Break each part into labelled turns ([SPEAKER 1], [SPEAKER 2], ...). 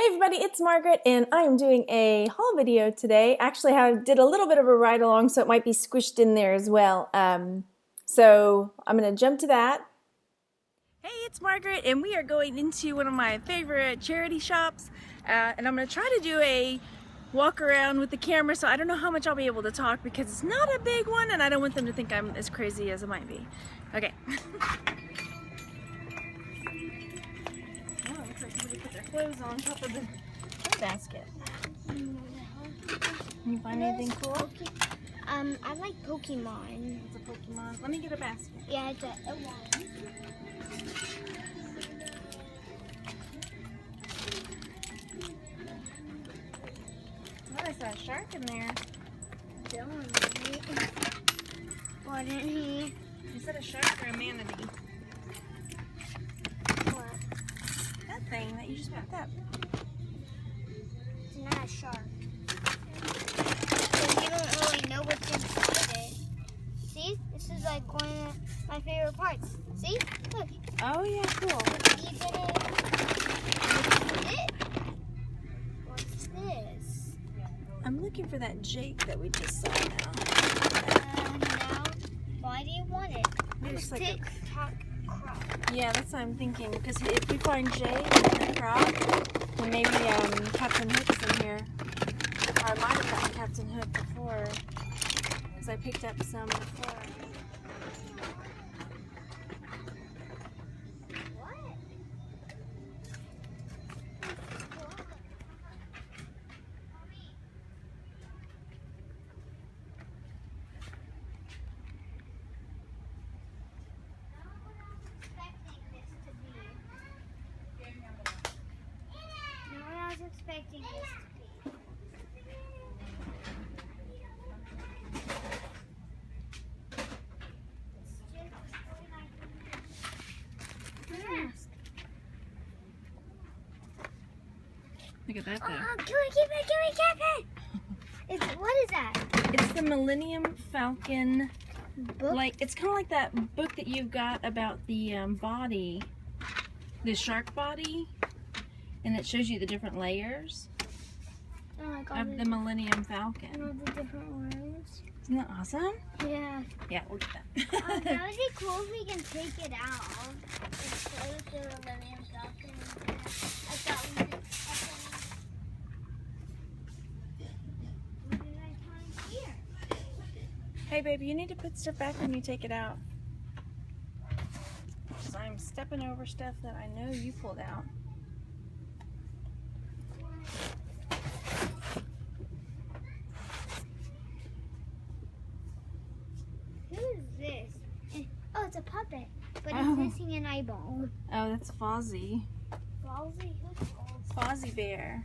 [SPEAKER 1] Hey everybody, it's Margaret and I am doing a haul video today. Actually, I did a little bit of a ride along, so it might be squished in there as well. So I'm going to jump to that. Hey, it's Margaret and we are going into one of my favorite charity shops and I'm going to try to do a walk around with the camera, so I don't know how much I'll be able to talk because it's not a big one and I don't want them to think I'm as crazy as I might be. Okay. Oh, looks like somebody put their clothes on top of the toy basket. Can you find anything cool?
[SPEAKER 2] I like Pokemon.
[SPEAKER 1] It's a Pokemon. Let me get a basket.
[SPEAKER 2] Yeah, it's a one.
[SPEAKER 1] Oh, I saw a shark in there.
[SPEAKER 2] Wasn't he?
[SPEAKER 1] Is that a shark or a manatee?
[SPEAKER 2] What?
[SPEAKER 1] That thing that you just picked up.
[SPEAKER 2] It's not a shark. So you don't really know what's inside it. See? This is like one of my favorite parts. See? Look.
[SPEAKER 1] Oh yeah, cool.
[SPEAKER 2] Even it. What's this?
[SPEAKER 1] I'm looking for that Jake that we just saw now.
[SPEAKER 2] Now, why do you want it?
[SPEAKER 1] It looks like a...
[SPEAKER 2] TikTok crop.
[SPEAKER 1] Yeah, that's what I'm thinking. Because if we find Jake in the crop, then maybe Captain Hook's in here. Or I might have gotten Captain Hook before. Because I picked up some before.
[SPEAKER 2] Expecting this to be.
[SPEAKER 1] Look at that though.
[SPEAKER 2] Oh, can we keep it? What is that?
[SPEAKER 1] It's the Millennium Falcon
[SPEAKER 2] Book?
[SPEAKER 1] Like, it's kind of like that book that you've got about the body, the shark body, and it shows you the different layers of the Millennium Falcon.
[SPEAKER 2] And all the different ones.
[SPEAKER 1] Isn't that awesome?
[SPEAKER 2] Yeah.
[SPEAKER 1] Yeah, we'll get that.
[SPEAKER 2] That would be cool if we can take it out. And show the Millennium Falcon. I thought we could. What did I find here?
[SPEAKER 1] Hey, baby, you need to put stuff back when you take it out. Because I'm stepping over stuff that I know you pulled out.
[SPEAKER 2] Who is this? Oh, it's a puppet, but it's missing an eyeball.
[SPEAKER 1] Oh, that's Fozzie.
[SPEAKER 2] Fozzie? Who's Fozzie?
[SPEAKER 1] Fozzie Bear.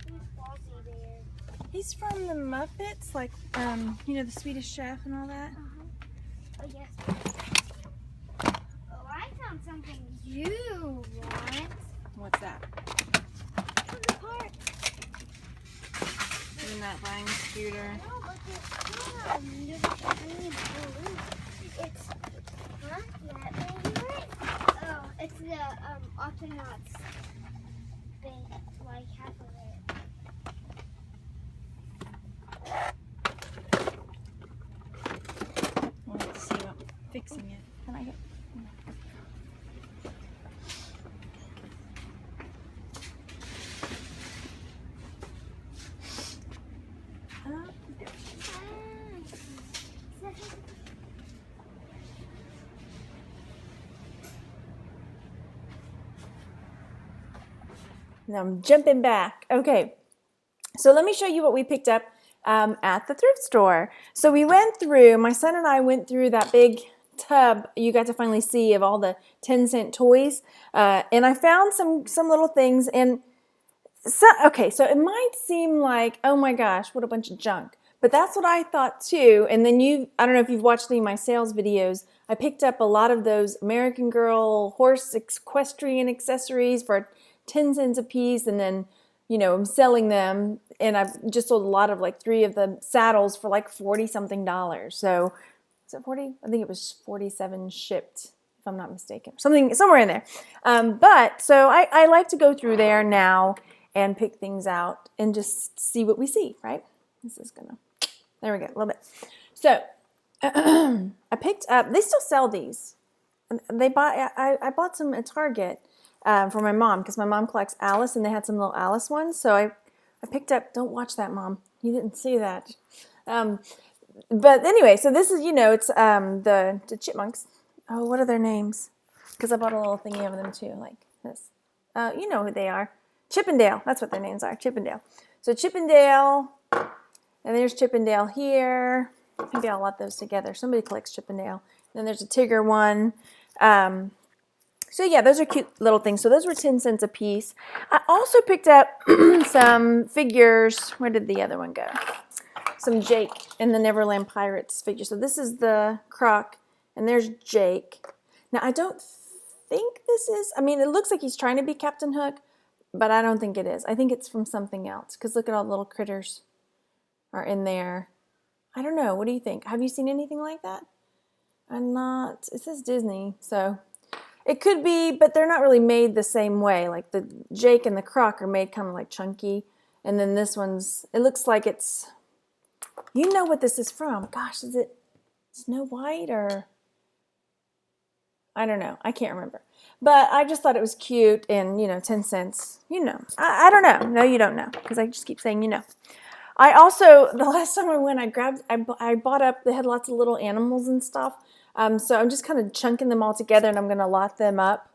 [SPEAKER 2] Who's Fozzie Bear?
[SPEAKER 1] He's from the Muppets, like, you know, the Swedish Chef and all that.
[SPEAKER 2] Oh, yes. Oh, I found something you want.
[SPEAKER 1] What's that?
[SPEAKER 2] From the park.
[SPEAKER 1] Isn't that buying scooter?
[SPEAKER 2] No, but there's it's huh? Yeah, oh, it's the Octonauts thing, like half of it.
[SPEAKER 1] We'll have to see about fixing it. Can I get? Now I'm jumping back. Okay, so let me show you what we picked up at the thrift store. So we went through, my son and I went through that big tub you got to finally see of all the 10-cent toys, and I found some little things. And so, okay, so it might seem like, oh my gosh, what a bunch of junk. But that's what I thought too. And then I don't know if you've watched any of my sales videos, I picked up a lot of those American Girl horse equestrian accessories for 10 cents a piece, and then, you know, I'm selling them, and I've just sold a lot of, like, 3 of the saddles for like $40-something. So, is it 40? I think it was 47 shipped. if I'm not mistaken. Somewhere in there. But so I like to go through there now and pick things out and just see what we see, right? This is gonna, there we go, a little bit. So I picked up, they still sell these. I bought some at Target for my mom because my mom collects Alice and they had some little Alice ones. So I picked up, don't watch that, Mom. You didn't see that. But anyway, so this is, it's the chipmunks. Oh, what are their names? Because I bought a little thingy of them too, like this. You know who they are. Chippendale. That's what their names are, Chippendale. So Chippendale, and there's Chippendale here. Maybe I'll lot those together. Somebody collects Chippendale. Then there's a Tigger one. So yeah, those are cute little things. So those were 10 cents a piece. I also picked up some figures. Where did the other one go? Some Jake and the Neverland Pirates figure. So this is the Croc, and there's Jake. Now I don't think this is, it looks like he's trying to be Captain Hook, but I don't think it is. I think it's from something else, because look at all the little critters are in there. I don't know. What do you think? Have you seen anything like that? It says Disney, so it could be, but they're not really made the same way. Like the Jake and the Croc are made kind of like chunky, and then this one's, it looks like it's, you know what this is from. Gosh, is it Snow White or, I don't know. I can't remember. But I just thought it was cute and, 10 cents, I don't know. No, you don't know, because I just keep saying, I also, the last time I went, I bought up, they had lots of little animals and stuff. So I'm just kind of chunking them all together and I'm going to lot them up.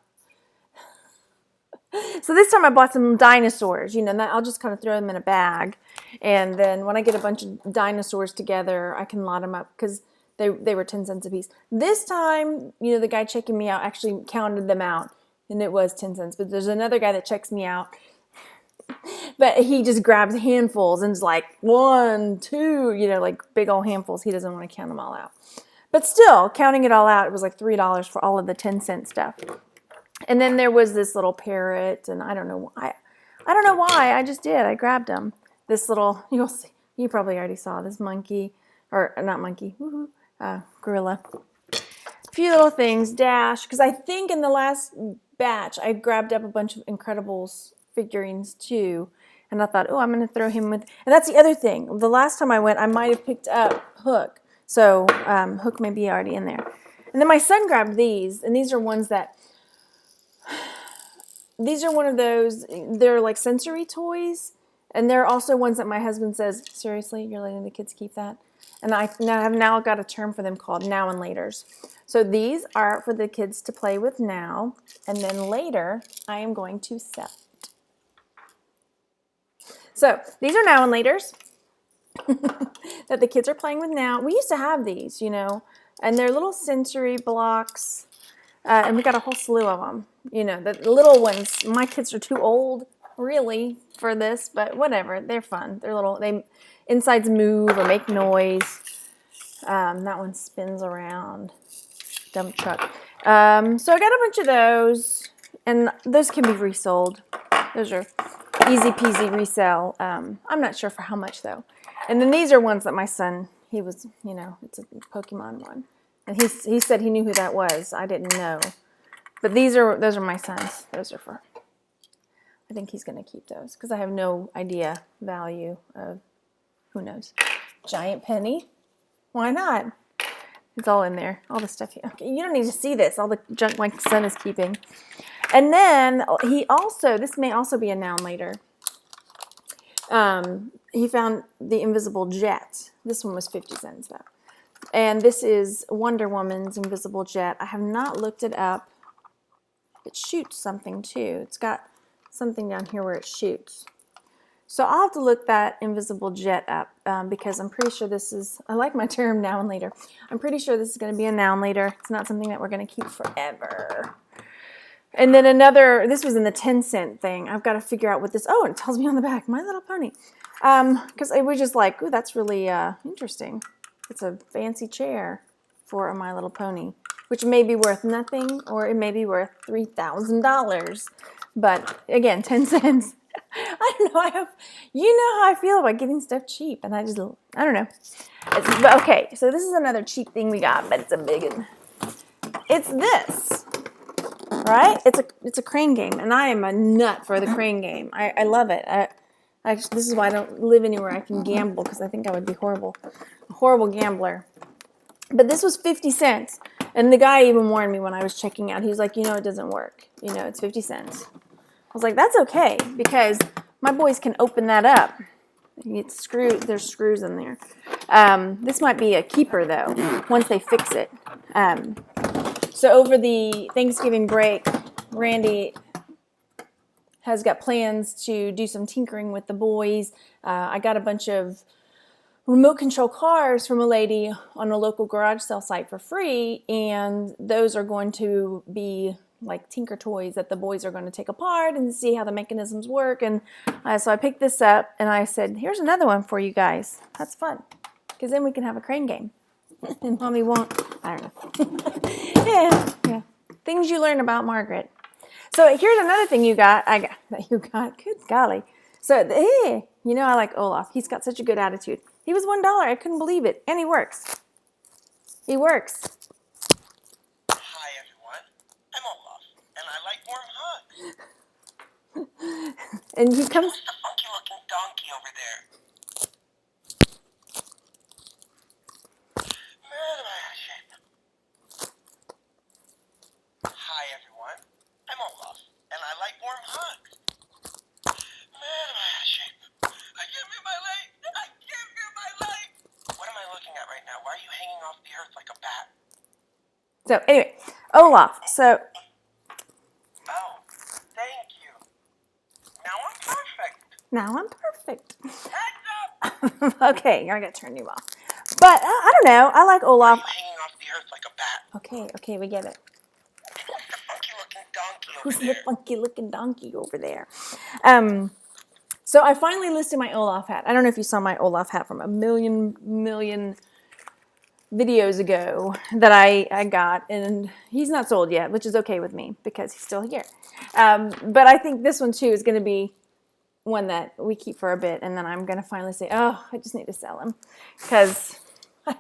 [SPEAKER 1] So this time I bought some dinosaurs, and I'll just kind of throw them in a bag. And then when I get a bunch of dinosaurs together, I can lot them up because they were 10 cents a piece. This time, the guy checking me out actually counted them out and it was 10 cents. But there's another guy that checks me out. But he just grabs handfuls and is like 1, 2, like big old handfuls. He doesn't want to count them all out. But still, counting it all out, it was like $3 for all of the 10-cent stuff. And then there was this little parrot, and I don't know why. I just did. I grabbed him. This little, you'll see. You probably already saw this monkey, or not monkey, gorilla. A few little things, Dash, because I think in the last batch I grabbed up a bunch of Incredibles figurines too, and I thought, I'm going to throw him with, and that's the other thing. The last time I went, I might have picked up Hook. So Hook may be already in there. And then my son grabbed these, and these are ones that, these are one of those, they're like sensory toys, and they're also ones that my husband says, seriously, you're letting the kids keep that? And I have now got a term for them called now and laters. So these are for the kids to play with now, and then later I am going to sell. So these are now and laters. That the kids are playing with now. We used to have these, and they're little sensory blocks, and we got a whole slew of them. The little ones, my kids are too old, really, for this, but whatever, they're fun. They're little, insides move or make noise. That one spins around, dump truck. So I got a bunch of those, and those can be resold. Those are easy peasy resell. I'm not sure for how much though. And then these are ones that my son, he was, it's a Pokemon one. And he said he knew who that was. I didn't know. But those are my son's. Those are for, I think he's going to keep those because I have no idea value of, who knows. Giant penny. Why not? It's all in there. All the stuff here. Okay, you don't need to see this. All the junk my son is keeping. And then this may also be a now and later. He found the Invisible Jet. This one was 50 cents though. And this is Wonder Woman's Invisible Jet. I have not looked it up. It shoots something too. It's got something down here where it shoots. So I'll have to look that Invisible Jet up because I'm pretty sure this is, I like my term now and later. I'm pretty sure this is going to be a now and later. It's not something that we're going to keep forever. And then this was in the 10-cent thing. I've got to figure out what this, and it tells me on the back, My Little Pony. Because I was just like, ooh, that's really interesting. It's a fancy chair for a My Little Pony, which may be worth nothing or it may be worth $3,000. But again, 10 cents. I don't know. You know how I feel about getting stuff cheap. And I don't know. But okay, so this is another cheap thing we got, but it's a big one. It's this. right? It's a crane game, and I am a nut for the crane game. I love it. This is why I don't live anywhere I can gamble, because I think I would be a horrible gambler. But this was 50 cents. And the guy even warned me when I was checking out. He was like, it doesn't work. It's 50 cents. I was like, that's okay, because my boys can open that up. There's screws in there. This might be a keeper, though, once they fix it. So over the Thanksgiving break, Randy has got plans to do some tinkering with the boys. I got a bunch of remote control cars from a lady on a local garage sale site for free, and those are going to be like tinker toys that the boys are going to take apart and see how the mechanisms work. And so I picked this up, and I said, here's another one for you guys. That's fun, because then we can have a crane game. And Mommy won't. I don't know. Yeah. Things you learn about Margaret. So here's another thing you got. Good golly. So, I like Olaf. He's got such a good attitude. He was $1. I couldn't believe it. And he works. He works.
[SPEAKER 3] Hi, everyone. I'm Olaf, and I like warm hugs.
[SPEAKER 1] And he comes...
[SPEAKER 3] Who's the funky-looking donkey over there? Man, am I out of shape. Hi, everyone. I'm Olaf, and I like warm hugs. Man, am I out of shape. I can't feel my leg. I can't feel my leg. What am I looking at right now? Why are you hanging off the earth like a bat?
[SPEAKER 1] So, anyway, Olaf. So...
[SPEAKER 3] Oh, thank you. Now I'm perfect.
[SPEAKER 1] Heads up! Okay, I got to turn you off. But, I don't know. I like Olaf.
[SPEAKER 3] Hanging off the earth like a bat.
[SPEAKER 1] Okay, we get it.
[SPEAKER 3] Who's the funky-looking donkey over there?
[SPEAKER 1] Who's the funky-looking donkey over there? So I finally listed my Olaf hat. I don't know if you saw my Olaf hat from a million videos ago that I got, and he's not sold yet, which is okay with me because he's still here. But I think this one too is going to be one that we keep for a bit, and then I'm going to finally say, oh, I just need to sell him, because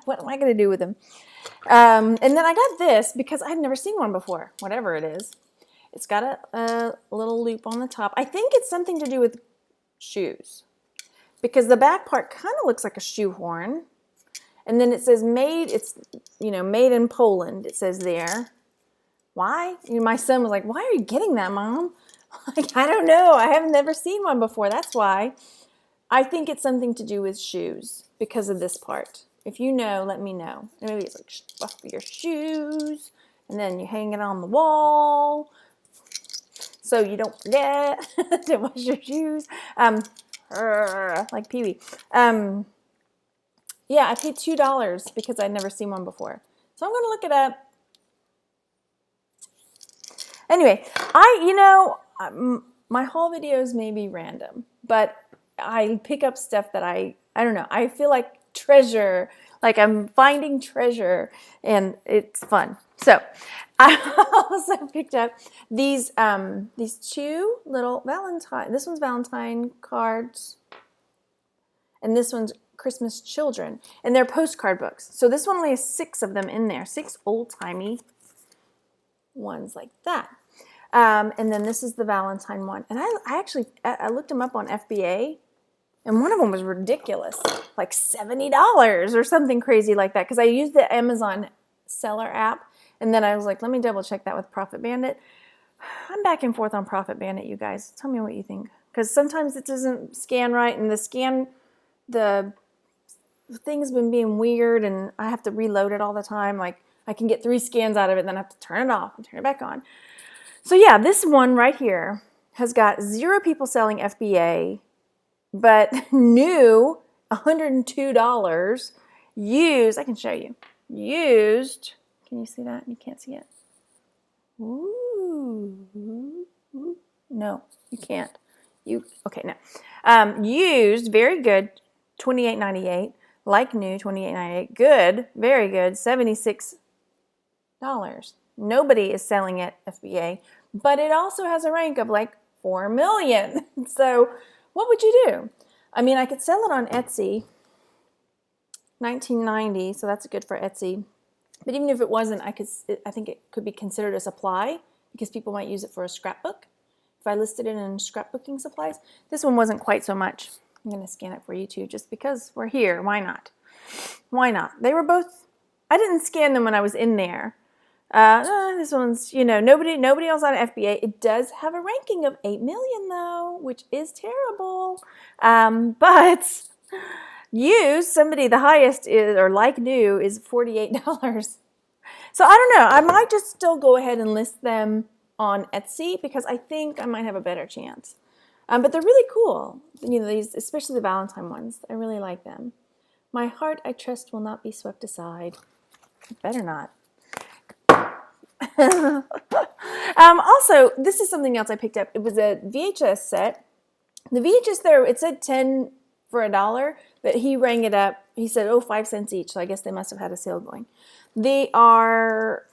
[SPEAKER 1] what am I going to do with him? And then I got this because I'd never seen one before, whatever it is. It's got a little loop on the top. I think it's something to do with shoes, because the back part kind of looks like a shoehorn. And then it says made in Poland, it says there. Why? My son was like, why are you getting that, Mom? Like, I don't know. I have never seen one before. That's why. I think it's something to do with shoes because of this part. If you know, let me know. Maybe it's like stuff for your shoes, and then you hang it on the wall so you don't forget to wash your shoes. Like Pee-wee. Yeah, I paid $2 because I'd never seen one before. So I'm going to look it up. Anyway, my haul videos may be random, but I pick up stuff that I don't know. I feel like treasure, like I'm finding treasure, and it's fun. So I also picked up these two little Valentine. This one's Valentine cards, and this one's Christmas children, and they're postcard books. So this one only has 6 of them in there, 6 old-timey ones like that. And then this is the Valentine one. And I looked them up on FBA, and one of them was ridiculous, like $70 or something crazy like that, because I used the Amazon seller app, and then I was like, let me double check that with Profit Bandit. I'm back and forth on Profit Bandit, you guys. Tell me what you think, because sometimes it doesn't scan right, and the thing's been being weird, and I have to reload it all the time. Like, I can get 3 scans out of it, and then I have to turn it off and turn it back on. So yeah, this one right here has got 0 people selling FBA, but new, $102, used, I can show you, used, can you see that? You can't see it. Ooh, no, you can't. Okay, no. Used, very good, $28.98. Like new, $28.98. Good, very good, $76. Nobody is selling it FBA, but it also has a rank of like 4 million. So what would you do? I mean, I could sell it on Etsy, $19.90, so that's good for Etsy. But even if it wasn't, I think it could be considered a supply, because people might use it for a scrapbook. If I listed it in scrapbooking supplies. This one wasn't quite so much. I'm going to scan it for you too, just because we're here. Why not? Why not? They were both, I didn't scan them when I was in there. This one's, you know, nobody else on FBA. It does have a ranking of 8 million though, which is terrible. But used, somebody, the highest is, or like new, is $48. So I don't know. I might just still go ahead and list them on Etsy because I think I might have a better chance. But they're really cool. You know, these, especially the Valentine ones. I really like them. My heart, I trust, will not be swept aside. It better not. Also, this is something else I picked up. It was a VHS set. The VHS there, it said 10 for $1, but he rang it up. He said, oh, 5 cents each. So I guess they must have had a sale going. They are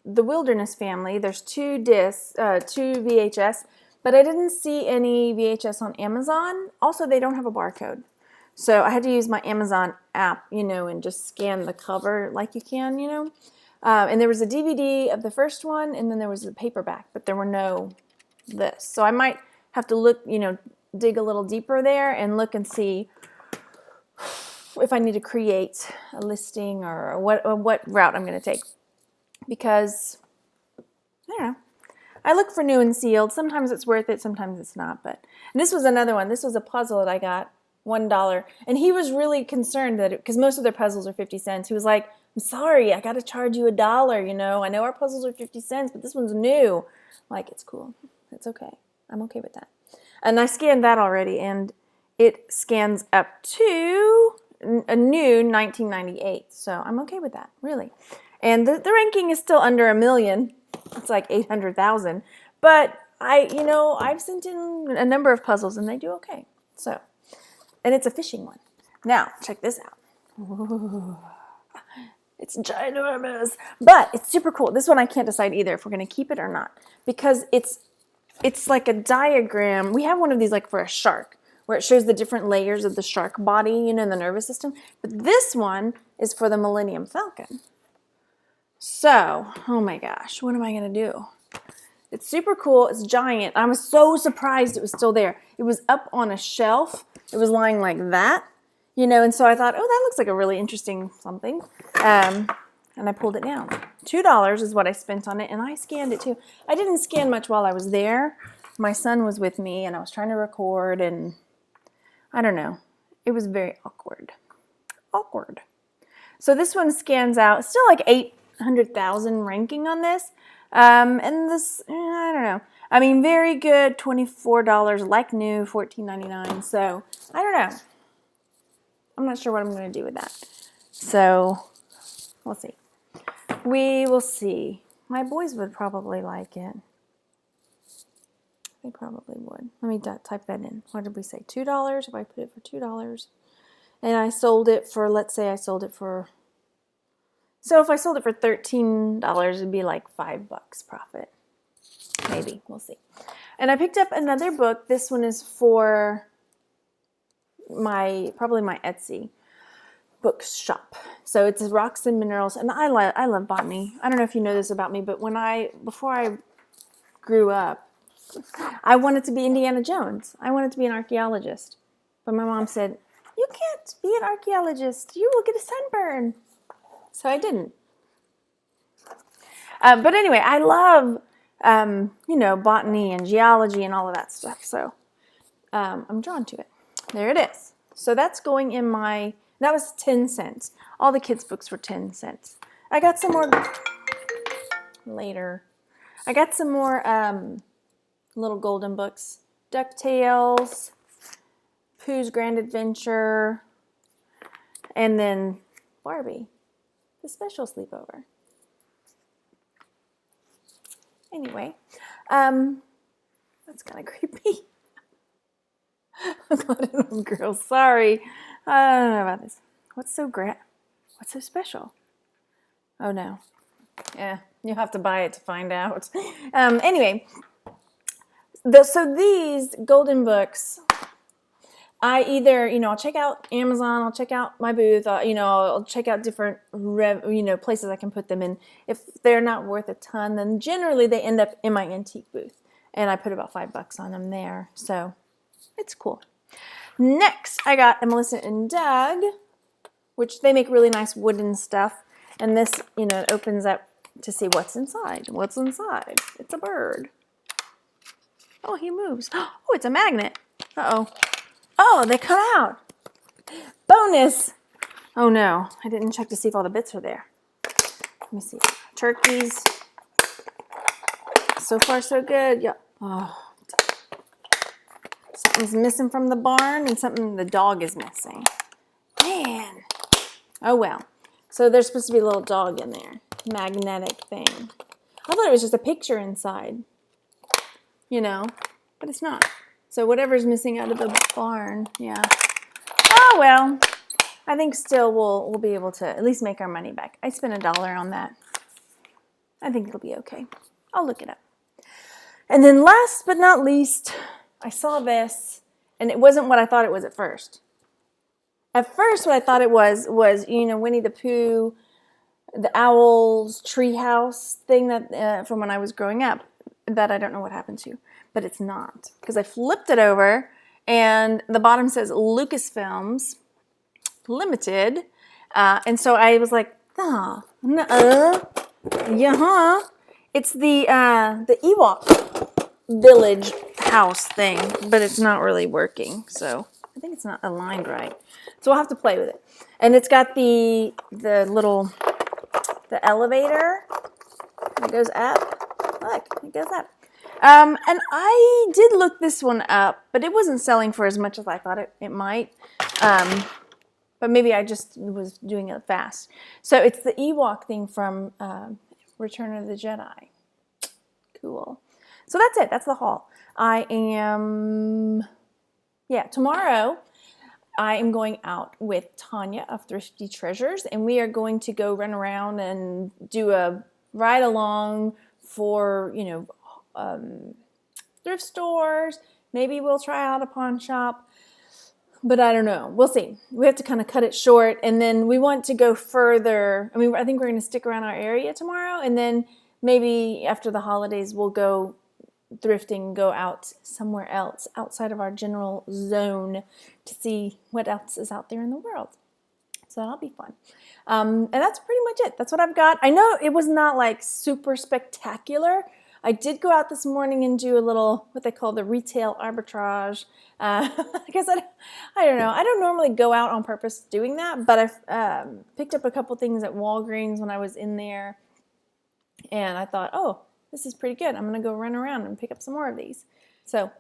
[SPEAKER 1] the Wilderness family. There's 2 discs, 2 VHS, but I didn't see any VHS on Amazon. Also, they don't have a barcode. So I had to use my Amazon app, you know, and just scan the cover like you can, you know. And there was a DVD of the first one, and then there was a paperback, but there were no this. So I might have to look, you know, dig a little deeper there and look and see if I need to create a listing or what route I'm going to take. Because, I don't know. I look for new and sealed. Sometimes it's worth it, sometimes it's not. But and this was another one. This was a puzzle that I got, $1. And he was really concerned that, because most of their puzzles are 50 cents. He was like, I'm sorry, I got to charge you $1, you know. I know our puzzles are 50 cents, but this one's new. Like, it's cool. It's okay. I'm okay with that. And I scanned that already, and it scans up to a new 1998. So I'm okay with that, really. And the ranking is still under 1 million. It's like 800,000. But I've sent in a number of puzzles, and they do okay. So, and it's a fishing one. Now, check this out. Ooh. It's ginormous, but it's super cool. This one I can't decide either if we're going to keep it or not, because it's like a diagram. We have one of these like for a shark, where it shows the different layers of the shark body, you know, in the nervous system. But this one is for the Millennium Falcon. So, oh my gosh, what am I going to do? It's super cool. It's giant. I was so surprised it was still there. It was up on a shelf. It was lying like that. You know, and so I thought, oh, that looks like a really interesting something. And I pulled it down. $2 is what I spent on it, and I scanned it too. I didn't scan much while I was there. My son was with me, and I was trying to record, and I don't know. It was very awkward. Awkward. So this one scans out. Still like 800,000 ranking on this. And this, I don't know. I mean, very good, $24, like new, $14.99. So, I don't know. I'm not sure what I'm going to do with that. So, we'll see. We will see. My boys would probably like it. They probably would. Let me type that in. What did we say? $2? If I put it for $2. And I sold it for, let's say I sold it for, so if I sold it for $13, it'd be like $5 profit. Maybe. We'll see. And I picked up another book. This one is for probably my Etsy bookshop. So it's Rocks and Minerals, and I love botany. I don't know if you know this about me, but before I grew up, I wanted to be Indiana Jones. I wanted to be an archaeologist. But my mom said, you can't be an archaeologist. You will get a sunburn. So I didn't. But anyway, I love, botany and geology and all of that stuff. So I'm drawn to it. There it is. So that's going in that was 10 cents. All the kids' books were 10 cents. I got some more later. I got some more little golden books. DuckTales, Pooh's Grand Adventure, and then Barbie, The Special Sleepover. Anyway, that's kind of creepy. I'm glad I know girls. Sorry. I don't know about this. What's so special? Oh no. Yeah, you'll have to buy it to find out. Anyway, so these golden books, I either, I'll check out Amazon, I'll check out my booth, I'll check out different, places I can put them in. If they're not worth a ton, then generally they end up in my antique booth. And I put about $5 on them there. So it's cool. Next, I got a Melissa and Doug, which they make really nice wooden stuff. And this, it opens up to see what's inside. What's inside? It's a bird. Oh, he moves. Oh, it's a magnet. Uh-oh. Oh, they come out. Bonus. Oh no, I didn't check to see if all the bits are there. Let me see. Turkeys. So far, so good. Yeah. Oh. Something's missing from the barn and something the dog is missing. Man. Oh well. So there's supposed to be a little dog in there. Magnetic thing. I thought it was just a picture inside. But it's not. So whatever's missing out of the barn, yeah. Oh well. I think still we'll be able to at least make our money back. I spent $1 on that. I think it'll be okay. I'll look it up. And then last but not least, I saw this, and it wasn't what I thought it was at first. At first, what I thought it was Winnie the Pooh, the owl's treehouse thing that from when I was growing up, that I don't know what happened to. But it's not, because I flipped it over, and the bottom says Lucasfilms Limited, and so I was like, yeah, it's the Ewok village house thing, but it's not really working, so I think it's not aligned right. So we'll have to play with it. And it's got the elevator that goes up. Look, it goes up. And I did look this one up, but it wasn't selling for as much as I thought it might. But maybe I just was doing it fast. So it's the Ewok thing from Return of the Jedi. Cool. So that's it. That's the haul. Tomorrow I am going out with Tanya of Thrifty Treasures, and we are going to go run around and do a ride along for, thrift stores. Maybe we'll try out a pawn shop, but I don't know. We'll see. We have to kind of cut it short, and then we want to go further. I think we're going to stick around our area tomorrow, and then maybe after the holidays we'll go thrifting, go out somewhere else outside of our general zone to see what else is out there in the world. So that'll be fun. And that's pretty much it. That's what I've got. I know it was not like super spectacular. I did go out this morning and do a little, what they call the retail arbitrage. Because I don't know. I don't normally go out on purpose doing that, but I've picked up a couple things at Walgreens when I was in there. And I thought, oh, this is pretty good. I'm going to go run around and pick up some more of these. So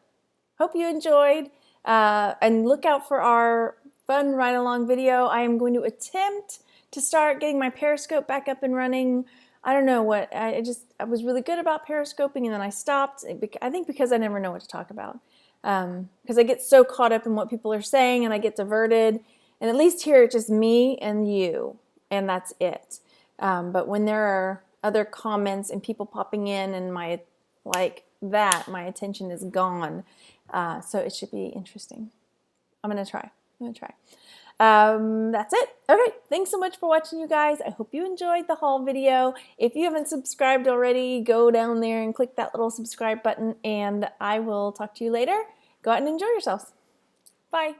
[SPEAKER 1] hope you enjoyed. And look out for our fun ride-along video. I am going to attempt to start getting my Periscope back up and running. I don't know what, I was really good about Periscoping, and then I stopped. I think because I never know what to talk about. Because I get so caught up in what people are saying, and I get diverted. And at least here it's just me and you, and that's it. But when there are other comments and people popping in and my attention is gone. So it should be interesting. I'm going to try. That's it. Okay. Thanks so much for watching, you guys. I hope you enjoyed the haul video. If you haven't subscribed already, go down there and click that little subscribe button, and I will talk to you later. Go out and enjoy yourselves. Bye.